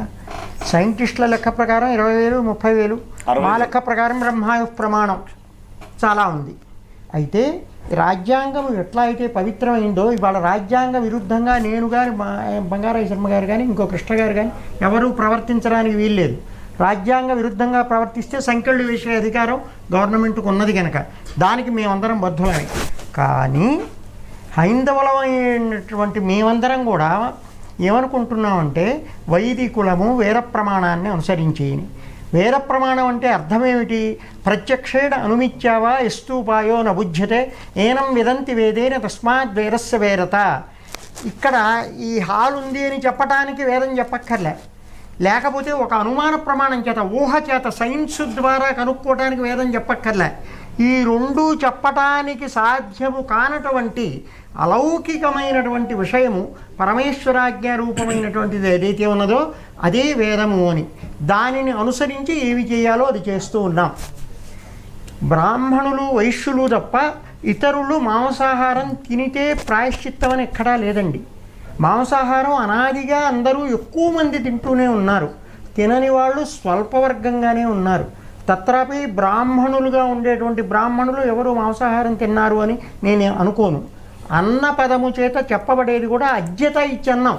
సైంటిస్టుల లెక్క ప్రకారం 20,000, 30,000, మా లెక్క ప్రకారం బ్రహ్మాయు ప్రమాణం చాలా ఉంది. అయితే రాజ్యాంగం ఎట్లా అయితే పవిత్రమైందో, ఇవాళ రాజ్యాంగ విరుద్ధంగా నేను కానీ, బంగారయ్య శర్మ గారు కానీ, ఇంకో కృష్ణ గారు కానీ ఎవరూ ప్రవర్తించడానికి వీల్లేదు. రాజ్యాంగ విరుద్ధంగా ప్రవర్తిస్తే సంఖ్యలు వేసే అధికారం గవర్నమెంట్కు ఉన్నది కనుక దానికి మేమందరం బద్ధులమే. కానీ హైందవులమైనటువంటి మేమందరం కూడా ఏమనుకుంటున్నామంటే, వైదికులము వేద ప్రమాణాన్ని అనుసరించేయని. వేద ప్రమాణం అంటే అర్థమేమిటి? ప్రత్యక్షేణ అనుమిత్యావా ఎస్తూపాయో నబుధ్యతే ఏనం విదంతి వేదేన తస్మాత్ వేదస్య వేదత. ఇక్కడ ఈ హాల్ ఉంది అని చెప్పటానికి వేదం చెప్పక్కర్లే, లేకపోతే ఒక అనుమాన ప్రమాణం చేత, ఊహ చేత, సైన్స్ ద్వారా కనుక్కోవటానికి వేదం చెప్పక్కర్లే. ఈ రెండు చెప్పటానికి సాధ్యము కానటువంటి అలౌకికమైనటువంటి విషయము పరమేశ్వరాజ్ఞ రూపమైనటువంటిది ఏదైతే ఉన్నదో అదే వేదము అని, దానిని అనుసరించి ఏవి చేయాలో అది చేస్తూ ఉన్నాం. బ్రాహ్మణులు, వైశ్యులు తప్ప ఇతరులు మాంసాహారం తినితే ప్రాయశ్చిత్తం అని ఎక్కడా లేదండి. మాంసాహారం అనాదిగా అందరూ ఎక్కువ మంది తింటూనే ఉన్నారు, తినని వాళ్ళు స్వల్పవర్గంగానే ఉన్నారు. తత్రాపి బ్రాహ్మణులుగా ఉండేటువంటి బ్రాహ్మణులు ఎవరు మాంసాహారం తిన్నారు అని నేను అనుకోను. అన్న పదము చేత చెప్పబడేది కూడా అజ్యత ఇచ్చన్నం,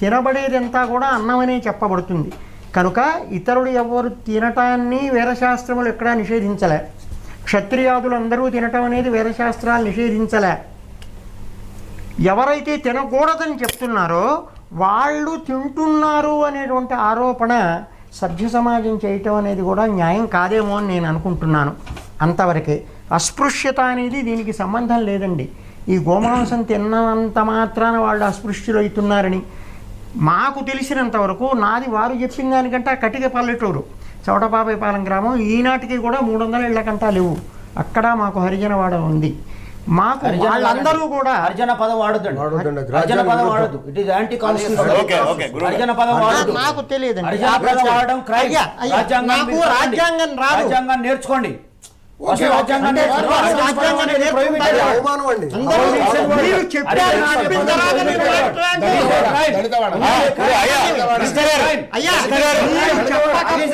తినబడేదంతా కూడా అన్నమనే చెప్పబడుతుంది. కనుక ఇతరులు ఎవరు తినటాన్ని వేదశాస్త్రములు ఎక్కడా నిషేధించలే. క్షత్రియాదులు అందరూ తినటం అనేది వేదశాస్త్రాలు నిషేధించలే. ఎవరైతే తినకూడదని చెప్తున్నారో వాళ్ళు తింటున్నారు అనేటువంటి ఆరోపణ సభ్య సమాజం చేయటం అనేది కూడా న్యాయం కాదేమో అని నేను అనుకుంటున్నాను. అంతవరకే. అస్పృశ్యత అనేది దీనికి సంబంధం లేదండి. ఈ గోమాంసం తిన్నంత మాత్రాన వాళ్ళు అస్పృశ్యులు అవుతున్నారని మాకు తెలిసినంతవరకు, నాది వారు చెప్పిన దానికంటే కటిక పల్లెటూరు చౌటపాపైపాలెం గ్రామం, ఈనాటికి కూడా 300 ఇళ్ల కంటా లేవు. అక్కడ మాకు హరిజనవాడ ఉంది. మాకు వాళ్ళందరూ కూడా హరిజన పదం వాడొద్దండి. హరిజన పదం వాడొద్దు. It is anti constitutional. హరిజన పదం వాడొద్దు. నాకు తెలియదండి. హరిజన పదం వాడడం క్రైమ్. నాకు రాజ్యాంగం రాదు. రాజ్యాంగాన్ని నేర్చుకోండి. ఓకే, అవమానం అండి. మీరు చెప్పారు, చెప్పిన తర్వాత మీరు మాట్లాడండి. అయ్యా, మీరు చెప్పకపోతే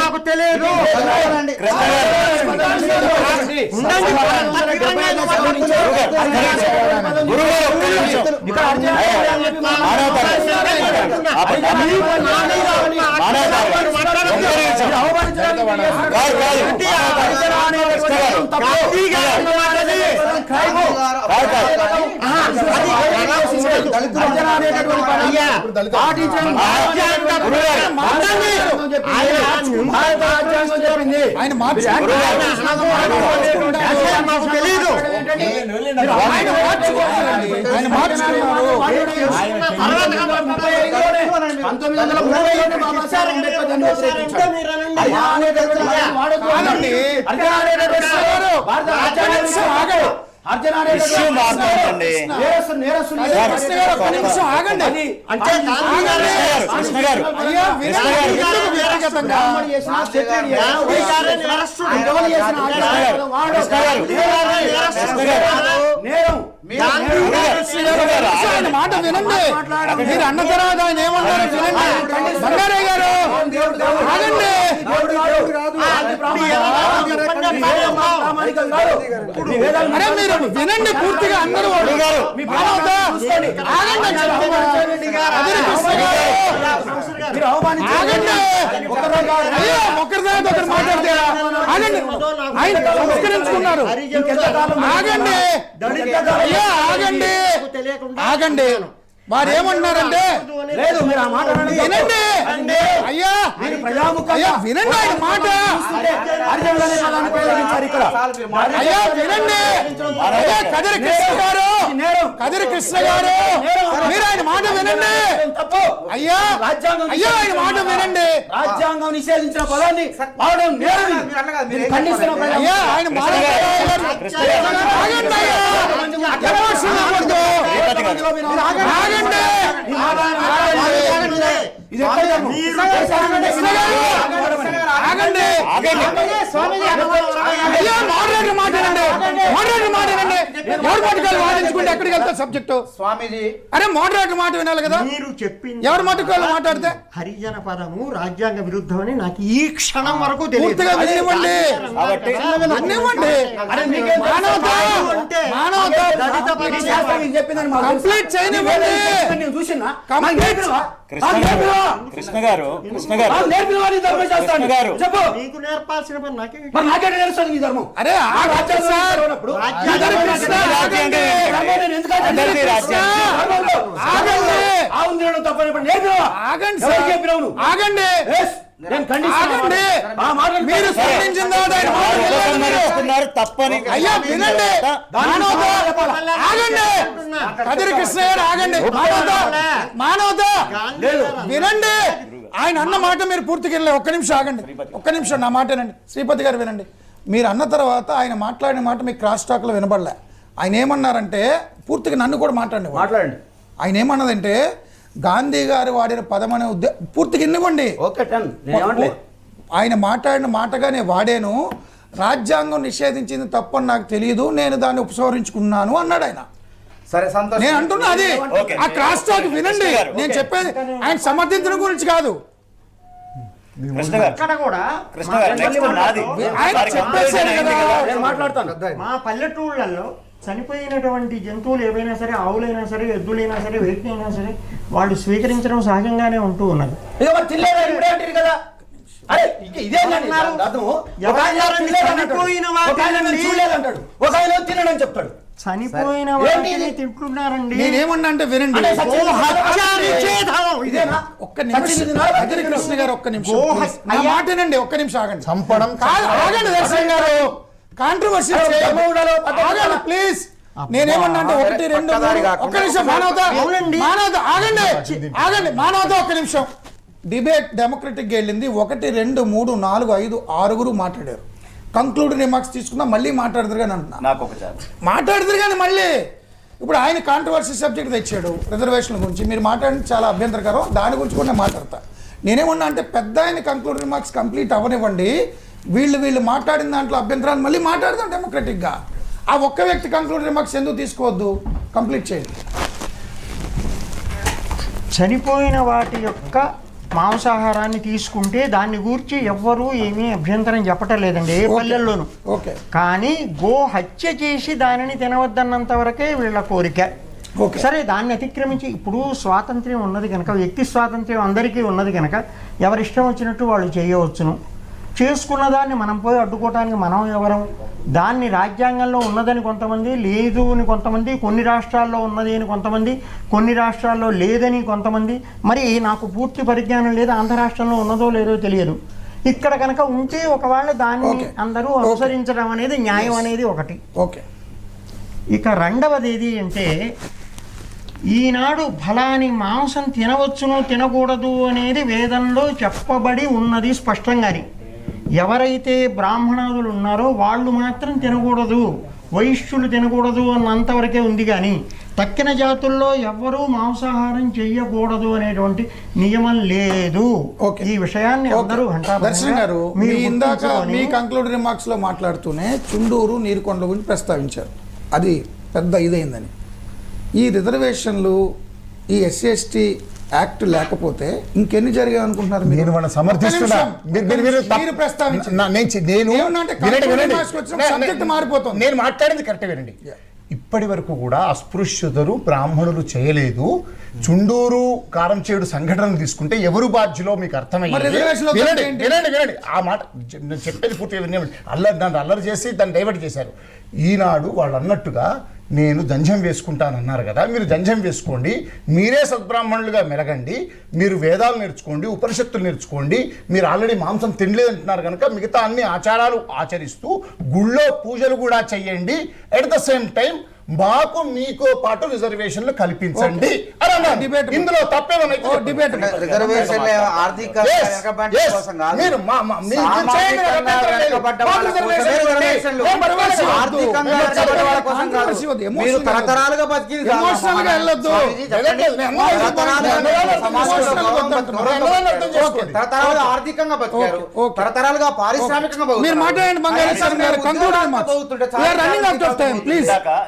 నాకు తెలియదు. గురుగారు ఆయన మాట వినండి. మీరు అన్న తర్వాత ఆయన ఏమన్నారు వినండి. బంగారయ్య గారు ఆగండి. అరే మీరు వినండి పూర్తిగా అందరూ. అయ్యో ఒకరి తర్వాత ఒకరు మాట్లాడతారా? ఆగండి. ఆయన సంస్కరించుకున్నారు. ఆగండి అయ్యా, ఆగండి ఆగండి. వారు ఏమంటున్నారంటే లేదు మీరు ఆ మాట వినండి అయ్యా, అయ్యా వినండి ఆయన మాట. అయ్యా వినండి అయ్యా, కదిరి కృష్ణ గారు, కదిరి కృష్ణ గారు, మీరు ఆయన మాట వినండి. అయ్యా అయ్యా ఆయన మాట వినండి. రాజ్యాంగం నిషేధించిన పదాన్ని వాడడం నేరం. అయ్యా ఆయన మాట ఆగండి అయ్యా, ఎమోషన్ అవ్వద్దు. ఆగండి ఆగండి అయ్యా, మోడరేటర్ మాట్లాడండి, మోడరేటర్ మాట్లాడండి. ఎవరు మాటకాలు వాదించుకుంటే ఎక్కడికి వెళ్తారు సబ్జెక్టు? స్వామీజీ అరే మోడరేటర్ మాట వినాలి కదా. మీరు చెప్పింది ఎవరు మాటకాలు మాట్లాడితే హరిజన పదము రాజ్యాంగ విరుద్ధమని నాకు ఈ క్షణం వరకు పూర్తిగా వినివ్వండి, వినివ్వండి. మానవత కంప్లీట్ చేయనివ్వండి. కృష్ణ గారు చెప్పు. నీకు నేర్పాల్సిన పని నాకే. అరే ఆగండి సార్, ఆగండి మీరు తప్పని. అయ్యా వినండి, ఆగండి కదిరి కృష్ణ గారు ఆగండి. మానవత వినండి. ఆయన అన్న మాట మీరు పూర్తిగా వెళ్ళలేదు. ఒక్క నిమిషం ఆగండి, ఒక్క నిమిషం నా మాటేనండి. శ్రీపతి గారు వినండి. మీరు అన్న తర్వాత ఆయన మాట్లాడిన మాట మీకు క్రాస్ టాక్లో వినబడలే. ఆయన ఏమన్నారంటే పూర్తిగా నన్ను కూడా మాట్లాడండి. ఆయన ఏమన్నదంటే గాంధీ గారు వాడిన పదమనే పూర్తిగా ఇన్నివ్వండి. ఆయన మాట్లాడిన మాటగానే వాడాను. రాజ్యాంగం నిషేధించింది తప్పని నాకు తెలియదు, నేను దాన్ని ఉపసంహరించుకున్నాను అన్నాడు ఆయన. సరే సంతోషం. నేను అంటున్నా అది ఆ క్రాస్ టాక్ వినండి. నేను చెప్పేది ఆయన సమర్థించడం గురించి కాదు. ఇక్కడ కూడా ఆయన చెప్పేసారు కదా. మా పల్లెటూళ్ళల్లో చనిపోయినటువంటి జంతువులు ఏవైనా సరే, ఆవులైనా సరే, ఎద్దులైనా సరే, వేటినైనా సరే, వాళ్ళు స్వీకరించడం సహజంగానే ఉంటూ ఉన్నది. చనిపోయిన వాటిని తింటున్నారండి. నేనేమన్నా అంటే వినండి. ఒక్క నిమిషం కదిరి కృష్ణ గారు, ఒక్క నిమిషం నా మాటనండి. ఒక్క నిమిషం ఆగండి. చంపడం ఆగండి దర్శన్ గారు, కాంట్రవర్సీ ప్లీజ్. నేనేమన్నా అంటే 1, 2, 3 ఒక్క నిమిషం. మానవత ఆగండి. మానవత ఒక్క నిమిషం. డిబేట్ డెమోక్రటిక్ వెళ్ళింది. 1, 2, 3, 4, 5, 6 మాట్లాడారు. కంక్లూడ్ రిమార్క్స్ తీసుకున్నా మళ్ళీ మాట్లాడతారు కానీ అంటున్నా, మాట్లాడతారు కానీ మళ్ళీ. ఇప్పుడు ఆయన కాంట్రవర్సీ సబ్జెక్ట్ తెచ్చాడు రిజర్వేషన్ల గురించి. మీరు మాట్లాడిన చాలా అభ్యంతరకరం, దాని గురించి కూడా నేను మాట్లాడతా. నేనేమన్నా అంటే పెద్ద ఆయన కంక్లూడ్ రిమార్క్స్ కంప్లీట్ అవ్వనివ్వండి. వీళ్ళు మాట్లాడిన దాంట్లో అభ్యంతరాలు మళ్ళీ మాట్లాడదాం డెమోక్రటిక్గా. ఆ ఒక్క వ్యక్తి కంక్లూడ్ రిమార్క్స్ ఎందుకు తీసుకోవద్దు? కంప్లీట్ చేయండి. చనిపోయిన వాటి యొక్క మాంసాహారాన్ని తీసుకుంటే దాన్ని గూర్చి ఎవ్వరూ ఏమీ అభ్యంతరం చెప్పటం లేదండి ఏ పల్లెల్లోనూ. ఓకే, కానీ గో హత్య చేసి దానిని తినవద్దన్నంత వరకే వీళ్ళ కోరిక. సరే, దాన్ని అతిక్రమించి ఇప్పుడు స్వాతంత్ర్యం ఉన్నది కనుక, వ్యక్తి స్వాతంత్ర్యం అందరికీ ఉన్నది కనుక ఎవరిష్టం వచ్చినట్టు వాళ్ళు చేయవచ్చును. చేసుకున్న దాన్ని మనం పోయి అడ్డుకోవటానికి మనం ఎవరం? దాన్ని రాజ్యాంగంలో ఉన్నదని కొంతమంది, లేదు అని కొంతమంది, కొన్ని రాష్ట్రాల్లో ఉన్నది అని కొంతమంది, కొన్ని రాష్ట్రాల్లో లేదని కొంతమంది. మరి నాకు పూర్తి పరిజ్ఞానం లేదు, ఆంధ్ర రాష్ట్రంలో ఉన్నదో లేదో తెలియదు. ఇక్కడ కనుక ఉంటే ఒకవేళ దాన్ని అందరూ అనుసరించడం అనేది న్యాయం అనేది ఒకటి. ఓకే. ఇక రెండవది ఏది అంటే, ఈనాడు ఫలాని మాంసం తినవచ్చును తినకూడదు అనేది వేదంలో చెప్పబడి ఉన్నది స్పష్టంగాని. ఎవరైతే బ్రాహ్మణాదులు ఉన్నారో వాళ్ళు మాత్రం తినకూడదు, వైశ్యులు తినకూడదు అన్నంతవరకే ఉంది. కానీ తక్కిన జాతుల్లో ఎవ్వరూ మాంసాహారం చెయ్యకూడదు అనేటువంటి నియమం లేదు. ఈ విషయాన్ని అందరూ దర్శన్ గారు మీ ఇందాక మీ కంక్లూడ్ రిమార్క్స్ లో మాట్లాడుతూనే చుండూరు నీరుకొండ గురించి ప్రస్తావించారు. అది పెద్ద ఇదైందని. ఈ రిజర్వేషన్లు, ఈ SC/ST యాక్ట్ లేకపోతే ఇంకెన్ని జరిగాయి అనుకుంటున్నారు? నేను వాళ్ళని సమర్థిస్తున్నా. మీరు ప్రస్తావించారు. మారిపోతుంది. నేను మాట్లాడింది కరెక్ట్ వినండి. ఇప్పటి వరకు కూడా అస్పృశ్యతలు బ్రాహ్మణులు చేయలేదు. చుండూరు కారంచేడు సంఘటనలు తీసుకుంటే ఎవరు బాధ్యులో మీకు అర్థమయ్యింది. వినండి ఆ మాట నేను చెప్పేది పూర్తిగా వినండి. దాన్ని అల్లరి చేసి దాన్ని డైవర్ట్ చేశారు. ఈనాడు వాళ్ళు అన్నట్టుగా నేను జంధ్యం వేసుకుంటానన్నారు కదా, మీరు జంధ్యం వేసుకోండి, మీరే సద్బ్రాహ్మణులుగా మెలగండి, మీరు వేదాలు నేర్చుకోండి, ఉపనిషత్తులు నేర్చుకోండి. మీరు ఆల్రెడీ మాంసం తినలేదంటున్నారు కనుక మిగతా అన్ని ఆచారాలు ఆచరిస్తూ గుళ్ళో పూజలు కూడా చెయ్యండి. ఎట్ ద సేమ్ టైం మాకు మీతో పాటు రిజర్వేషన్లు కల్పించండి అని అన్నారు. ఇందులో తప్పేమన్నా ఆర్థికంగా బతికారు, తరతరాలుగా పారిశ్రామికంగా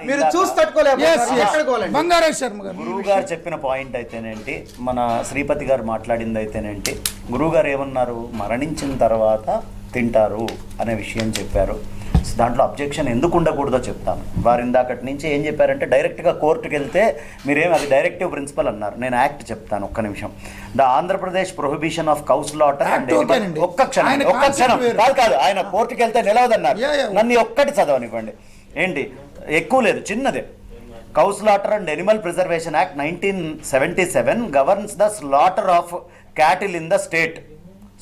మీరు చూసి గురువు గారు చెప్పిన పాయింట్ అయితేనేంటి, మన శ్రీపతి గారు మాట్లాడింది అయితేనేంటి, గురువు గారు ఏమన్నారు, మరణించిన తర్వాత తింటారు అనే విషయం చెప్పారు. దాంట్లో అబ్జెక్షన్ ఎందుకు ఉండకూడదో చెప్తాను. వారు ఇందాకటి నుంచి ఏం చెప్పారంటే డైరెక్ట్గా కోర్టుకు వెళ్తే మీరేం అది డైరెక్టివ్ ప్రిన్సిపల్ అన్నారు. నేను యాక్ట్ చెప్తాను, ఒక్క నిమిషం. The Andhra Pradesh prohibition of cow slaughter and ఒక్క క్షణం కాదు, ఆయన కోర్టుకు వెళ్తే నిలవదన్నారు. నన్ను ఒక్కటి చదవనివ్వండి. ఏంటి ఎక్కువ లేదు, చిన్నదే. Cow slaughter and animal preservation act 1977 governs the slaughter of cattle in the state.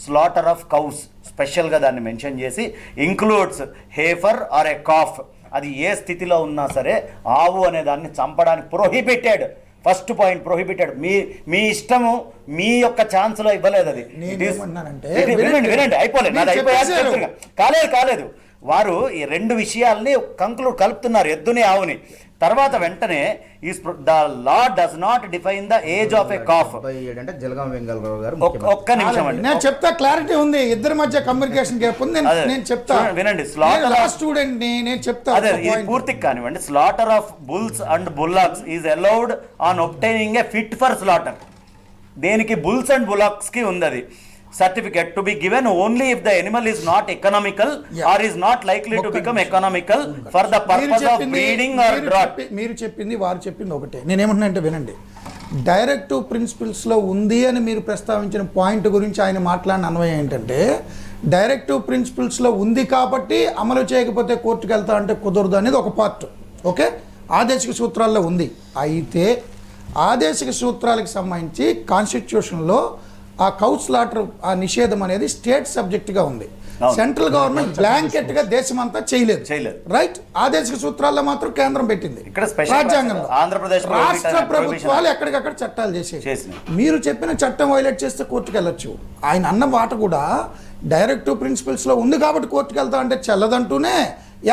Slaughter of cows స్పెషల్గా దాన్ని మెన్షన్ చేసి includes heifer or a calf. అది ఏ స్థితిలో ఉన్నా సరే ఆవు అనే దాన్ని చంపడానికి ప్రొహిబిటెడ్. First point prohibited. మీ ఇష్టము, మీ యొక్క ఛాన్స్లో ఇవ్వలేదు. అది వినండి అయిపోలేదు, నాది అయిపోయా కాలేదు. వారు ఈ రెండు విషయాల్ని కలుపుతున్నారు, ఎద్దుని ఆవుని. తర్వాత వెంటనే the law does not define the age of a calf. ఒక్క నిమిషం అండి, నేను చెప్తా. క్లారిటీ ఉంది, ఇద్దరి మధ్య కమ్యూనికేషన్ గ్యాప్ ఉంది. నేను చెప్తా, వినండి. స్టూడెంట్ ని నేను చెప్తా. అదే ఇది పూర్తిగా కానివ్వండి. Slaughter of bulls and bullocks is allowed on obtaining a fit for slaughter. దేనికి? బుల్స్ అండ్ బుల్లాక్స్ కి ఉంది అది certificate to be given only if the animal is not economical or is not likely to become economical for the purpose of breeding or draught. మీరు చెప్పింది వారు చెప్పింది ఒకటే. నేనేమంటున్నా అంటే వినండి, డైరెక్టివ్ ప్రిన్సిపల్స్లో ఉంది అని మీరు ప్రస్తావించిన పాయింట్ గురించి ఆయన మాట్లాడిన అన్వయం ఏంటంటే, డైరెక్టివ్ ప్రిన్సిపల్స్లో ఉంది కాబట్టి అమలు చేయకపోతే కోర్టుకు వెళ్తా అంటే కుదరదు అనేది ఒక పార్ట్. ఓకే, ఆదేశిక సూత్రాల్లో ఉంది. అయితే ఆదేశిక సూత్రాలకు సంబంధించి కాన్స్టిట్యూషన్లో ఆ కౌ స్లాటర్ ఆ నిషేధం అనేది స్టేట్ సబ్జెక్ట్గా ఉంది. సెంట్రల్ గవర్నమెంట్ బ్లాంకెట్ గా దేశం అంతా చేయలేదు. రైట్, ఆదేశిక సూత్రాల్లో మాత్రం కేంద్రం పెట్టింది. రాజ్యాంగంలో రాష్ట్ర ప్రభుత్వాలు ఎక్కడికక్కడ చట్టాలు చేసేసి, మీరు చెప్పిన చట్టం వైలేట్ చేస్తే కోర్టుకు వెళ్ళొచ్చు. ఆయన అన్న మాట కూడా డైరెక్టివ్ ప్రిన్సిపల్స్ లో ఉంది కాబట్టి కోర్టుకు వెళ్తా అంటే చెల్లదంటూనే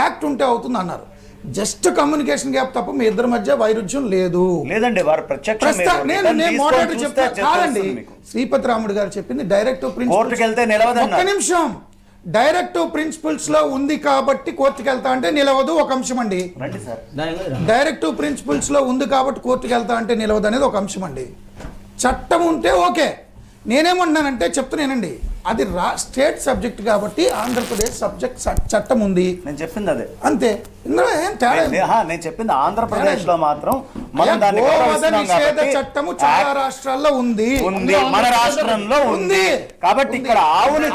యాక్ట్ ఉంటే అవుతుంది అన్నారు. జస్ట్ కమ్యూనికేషన్ గ్యాప్ తప్ప మీ ఇద్దరి మధ్య వైరుధ్యం లేదండి. వారు కాదండి, శ్రీపతి రాముడు గారు చెప్పింది డైరెక్టివ్ ప్రిన్సిపల్స్. ఒక్క నిమిషం, డైరెక్టివ్ ప్రిన్సిపల్స్ లో ఉంది కాబట్టి కోర్టుకు వెళ్తా అంటే నిలవదు ఒక అంశం అండి. డైరెక్టివ్ ప్రిన్సిపల్స్ లో ఉంది కాబట్టి కోర్టుకు వెళ్తా అంటే నిలవదు అనేది ఒక అంశం అండి. చట్టం ఉంటే ఓకే. నేనేమంటున్నానంటే చెప్తున్నానండి, అది స్టేట్ సబ్జెక్ట్ కాబట్టి ఆంధ్రప్రదేశ్ సబ్జెక్ట్ చట్టం ఉంది. నేను చెప్పింది అదే, అంతే. ఇందులో ఏం తేడా? నేను చెప్పింది ఆంధ్రప్రదేశ్ లో మాత్రం నిషేధ చట్టము చాలా రాష్ట్రాల్లో ఉంది, మన రాష్ట్రంలో ఉంది. కాబట్టి ఇక్కడ ఆవుని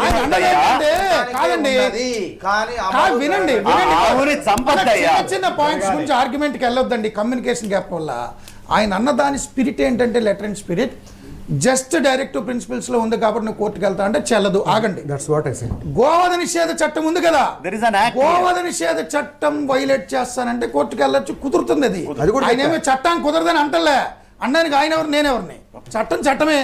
కాదండి. ఉన్నది. కానీ కాదు, వినండి ఆవుని చంపొద్దయ్యా. చిన్న చిన్న పాయింట్స్ గురించి ఆర్గ్యుమెంట్కి వెళ్ళొద్దండి కమ్యూనికేషన్ గ్యాప్ వల్ల. ఆయన అన్న దాని స్పిరిట్ ఏంటంటే letter and spirit just directive principles లో ఉంది కాబట్టి నువ్వు కోర్టుకు వెళ్తా అంటే చెల్లదు. ఆగండి. That's what I said. గోవధ నిషేధ చట్టం ఉంది కదా, There is an act గోవధ నిషేధ చట్టం వైలేట్ చేస్తానంటే కోర్టుకు వెళ్ళొచ్చు, కుదురుతుంది అది. అది కూడా ఆయన ఏమో చట్టం కుదరదని అంటలే, అనడానికి ఆయన ఎవరు నేనెవరిని, చట్టం చట్టమే.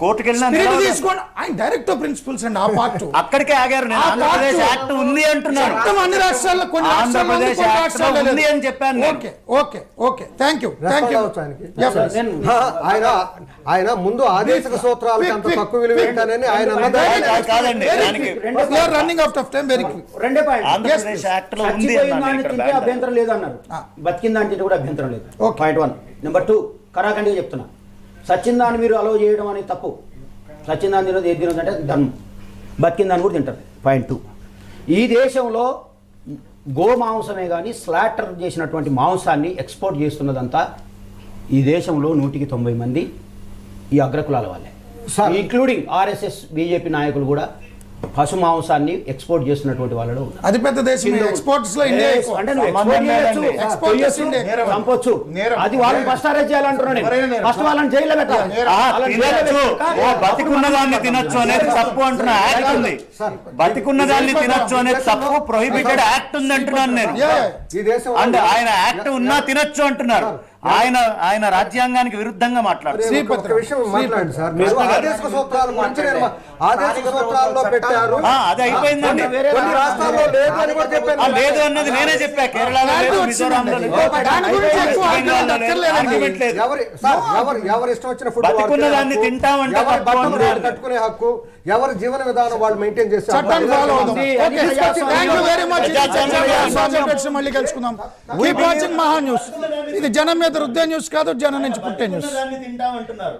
కోర్టుకి వెళ్ళినా Spirit తీసుకోండి. ఆయన డైరెక్టివ్ ప్రిన్సిపల్స్ అండి ఆ పార్ట్. అక్కడికే ఆగారు. నేను ఆంధ్రప్రదేశ్ యాక్ట్ ఉంది అంటున్నాను. చట్టం అన్ని రాష్ట్రాల్లో కొన్ని రాష్ట్రాల్లో ఉంది, కొన్ని రాష్ట్రాల్లో ఉంది లేదు. అని చెప్పాను నేను. Okay okay okay thank you thank you. ఆయన ముందు ఆదేశక సూత్రాలకి అంత తక్కువ విలువ ఏంటని ఆయన కాదండి, దానికి running out of time. Very quick. రెండే పాయింట్. ఆంధ్రప్రదేశ్ యాక్ట్ లో ఉంది చచ్చిపోయిన అన్నాను దాన్ని ఇక్కడ తింటే అభ్యంతరం లేదు అన్నారు, బతికిన దాన్ని తింటే కూడా అభ్యంతరం లేదు. Okay. పాయింట్ 1. నెంబర్ 2, కరాఖండిగా చెప్తున్నా, సచిన్ దాన్ని మీరు అలౌ చేయడం అనేది తప్పు. సచిన్ దాన్ని తినదు, ఏది తినదు అంటే ధర్మం, బతికిన దాన్ని కూడా తింటారు. పాయింట్ 2, ఈ దేశంలో గో మాంసమే కానీ స్లాటర్ చేసినటువంటి మాంసాన్ని ఎక్స్పోర్ట్ చేస్తున్నదంతా ఈ దేశంలో 190 మంది ఈ అగ్రకులాల వాళ్ళే, ఇంక్లూడింగ్ ఆర్ఎస్ఎస్ బీజేపీ నాయకులు కూడా పశు మాంసాన్ని ఎక్స్పోర్ట్ చేస్తున్నటువంటి వాళ్ళలో ఉన్నారు. అది పెద్ద దేశం. ఎక్స్పోర్ట్స్ లో ఇండియా ఎక్కువ. అంటే నువ్వు export చేయొచ్చు, Export చేసి ఇండియా. చంపొచ్చు. అది వాళ్ళని ఫస్ట్ అరెస్ట్ చేయాలంటున్నాను నేను. ఫస్ట్ వాళ్ళని జైల్లో పెట్టాలి. వాళ్ళని జైల్లో తినొచ్చు, బతికున్న దాన్ని తినొచ్చు అనేది తప్పు అంటున్నా. యాక్ట్ ఉంది, బతికున్న దాన్ని తినొచ్చు అనేది తప్పు, ప్రొహిబిటెడ్ యాక్ట్ ఉంది అంటున్నాను నేను. ఈ దేశం అంటే ఆయన యాక్ట్ ఉన్నా తినొచ్చు అంటున్నారు. ఆయన రాజ్యాంగానికి విరుద్ధంగా మాట్లాడుతున్నారు. ఒక విషయం మాట్లాడండి సార్. మీరు ఆదేశక సూత్రాల గురించి ఆదేశక సూత్రాల్లో పెట్టారు, అది అయిపోయిందండి. కొన్ని రాష్ట్రాల్లో లేదు అని కూడా చెప్పాను. లేదు అన్నది నేనే చెప్పా. కేరళలో లేదు, మిజోరాంలో లేదు, దాని గురించి ఎక్కువ బెంగాల్లో లేదు, argument లేదు. ఎవరు ఇష్టం వచ్చిన ఫుడ్ బతికున్న దాన్ని తింటామంటే ఎవరి తప్పు బట్టలు అంటున్నారు. వాళ్ళు కట్టుకునే హక్కు, ఎవరి జీవన విధానం వాళ్ళు మెయింటైన్ చేసే చట్టాన్ని ఫాలో అవుదాం. అది థ్యాంక్ యూ వెరీ మచ్. మళ్ళీ కలుసుకుందాం. కీప్ వాచింగ్ మహా న్యూస్. ఇది జనం మీద రుద్దే న్యూస్ కాదు, జనం నుంచి పుట్టే న్యూస్. తింటామంటున్నారు.